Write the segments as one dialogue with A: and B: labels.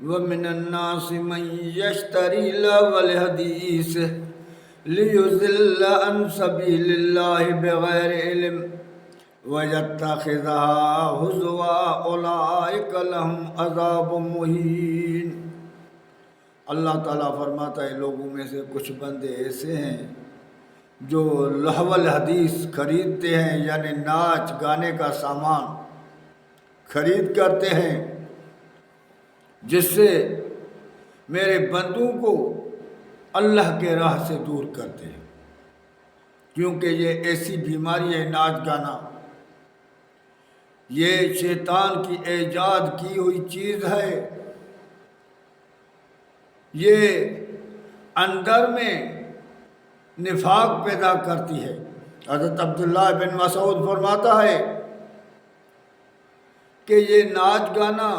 A: وَمِنَ النَّاسِ مَن يَشْتَرِي لَهْوَ الْحَدِيثِ لِيُضِلَّ عَن سَبِيلِ اللَّهِ بِغَيْرِ عِلْمٍ وَيَتَّخِذَهَا هُزُوًا أُولَٰئِكَ لَهُمْ عَذَابٌ مُّهِينٌ۔ اللہ تعالیٰ فرماتا ہے لوگوں میں سے کچھ بندے ایسے ہیں جو لہو الحدیث خریدتے ہیں، یعنی ناچ گانے کا سامان خرید کرتے ہیں، جس سے میرے بندوں کو اللہ کے راہ سے دور کرتے ہیں، کیونکہ یہ ایسی بیماری ہے ناچ گانا، یہ شیطان کی ایجاد کی ہوئی چیز ہے، یہ اندر میں نفاق پیدا کرتی ہے۔ حضرت عبداللہ بن مسعود فرماتا ہے کہ یہ ناچ گانا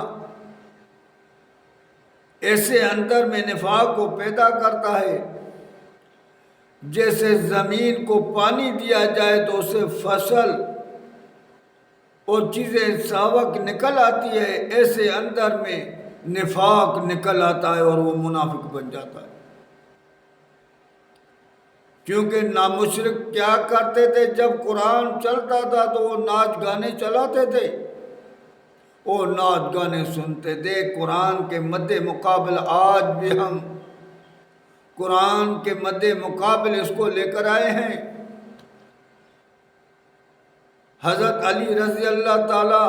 A: ایسے اندر میں نفاق کو پیدا کرتا ہے جیسے زمین کو پانی دیا جائے تو اسے فصل اور چیزیں ساوک نکل آتی ہے، ایسے اندر میں نفاق نکل آتا ہے اور وہ منافق بن جاتا ہے۔ کیونکہ نامشرک کیا کرتے تھے، جب قرآن چلتا تھا تو وہ ناچ گانے چلاتے تھے، وہ ناچ گانے سنتے تھے۔ قرآن کے مد مقابل آج بھی ہم قرآن کے مد مقابل اس کو لے کر آئے ہیں۔ حضرت علی رضی اللہ تعالی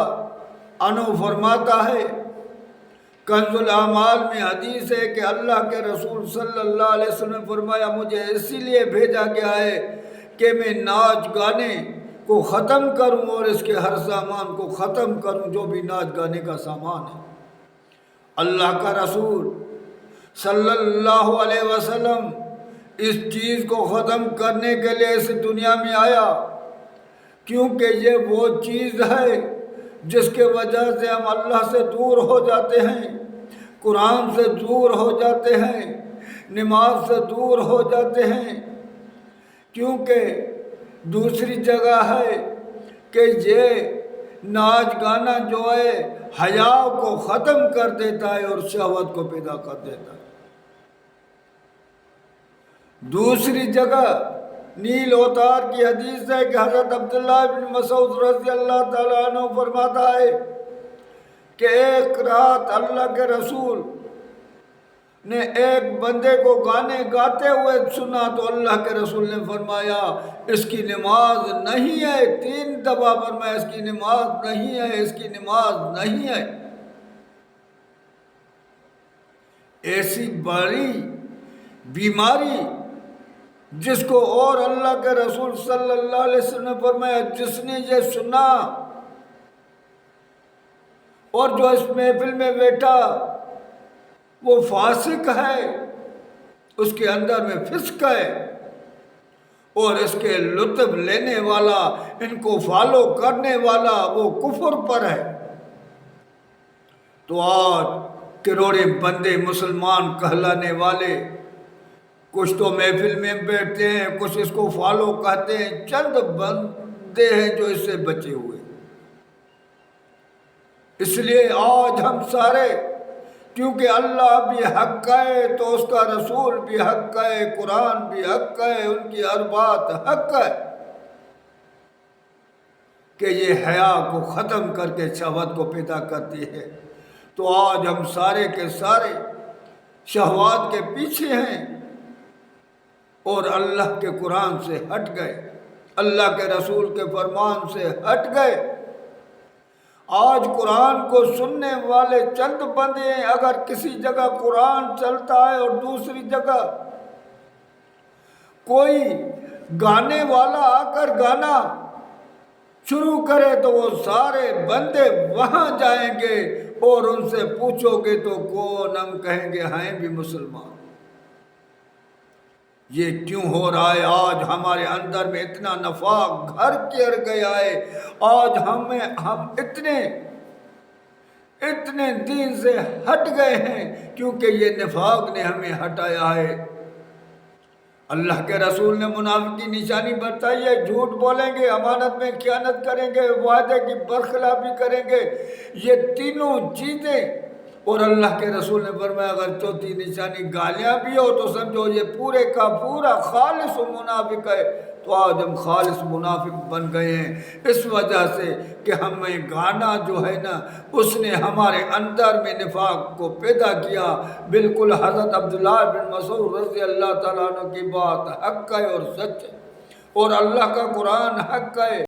A: عنہ فرماتا ہے، کنز الاعمال میں حدیث ہے کہ اللہ کے رسول صلی اللہ علیہ وسلم نے فرمایا مجھے اسی لیے بھیجا گیا ہے کہ میں ناچ گانے کو ختم کروں اور اس کے ہر سامان کو ختم کروں جو بھی ناچ گانے کا سامان ہے۔ اللہ کا رسول صلی اللہ علیہ وسلم اس چیز کو ختم کرنے کے لیے اس دنیا میں آیا، کیونکہ یہ وہ چیز ہے جس کے وجہ سے ہم اللہ سے دور ہو جاتے ہیں، قرآن سے دور ہو جاتے ہیں، نماز سے دور ہو جاتے ہیں، کیونکہ دوسری جگہ ہے کہ یہ ناچ گانا جو ہے حیا کو ختم کر دیتا ہے اور شہوت کو پیدا کر دیتا ہے۔ دوسری جگہ نیل اوتار کی حدیث ہے کہ حضرت عبداللہ بن مسعود رضی اللہ تعالیٰ عنہ فرماتا ہے کہ ایک رات اللہ کے رسول نے ایک بندے کو گانے گاتے ہوئے سنا تو اللہ کے رسول نے فرمایا اس کی نماز نہیں ہے، 3 دفعہ فرمایا اس کی نماز نہیں ہے، اس کی نماز نہیں ہے۔ ایسی بڑی بیماری جس کو اور اللہ کے رسول صلی اللہ علیہ وسلم نے فرمایا جس نے یہ سنا اور جو اس محفل میں بیٹھا وہ فاسق ہے، اس کے اندر میں فسق ہے، اور اس کے لطف لینے والا، ان کو فالو کرنے والا وہ کفر پر ہے۔ تو آج کروڑے بندے مسلمان کہلانے والے کچھ تو محفل میں بیٹھتے ہیں، کچھ اس کو فالو کہتے ہیں، چند بندے ہیں جو اس سے بچے ہوئے۔ اس لیے آج ہم سارے، کیونکہ اللہ بھی حق ہے تو اس کا رسول بھی حق ہے، قرآن بھی حق ہے، ان کی ہر بات حق ہے، کہ یہ حیا کو ختم کر کے شہوت کو پیدا کرتی ہے۔ تو آج ہم سارے کے سارے شہوات کے پیچھے ہیں اور اللہ کے قرآن سے ہٹ گئے، اللہ کے رسول کے فرمان سے ہٹ گئے۔ آج قرآن کو سننے والے چند بندے ہیں، اگر کسی جگہ قرآن چلتا ہے اور دوسری جگہ کوئی گانے والا آ کر گانا شروع کرے تو وہ سارے بندے وہاں جائیں گے اور ان سے پوچھو گے تو کون، ہم کہیں گے ہیں بھی مسلمان۔ یہ کیوں ہو رہا ہے؟ آج ہمارے اندر میں اتنا نفاق گھر کر گیا ہے، آج ہم اتنے دین سے ہٹ گئے ہیں کیونکہ یہ نفاق نے ہمیں ہٹایا ہے۔ اللہ کے رسول نے منافق کی نشانی بتائی ہے، جھوٹ بولیں گے، امانت میں خیانت کریں گے، وعدے کی برخلافی کریں گے، یہ تینوں چیزیں اور اللہ کے رسول نے فرمایا اگر چوتھی نشانی گالیاں بھی ہو تو سمجھو یہ پورے کا پورا خالص منافق ہے۔ تو آج ہم خالص منافق بن گئے ہیں اس وجہ سے کہ ہمیں گانا جو ہے نا اس نے ہمارے اندر میں نفاق کو پیدا کیا۔ بالکل حضرت عبداللہ بن مسعود رضی اللہ تعالیٰ عنہ کی بات حق ہے اور سچ ہے، اور اللہ کا قرآن حق ہے۔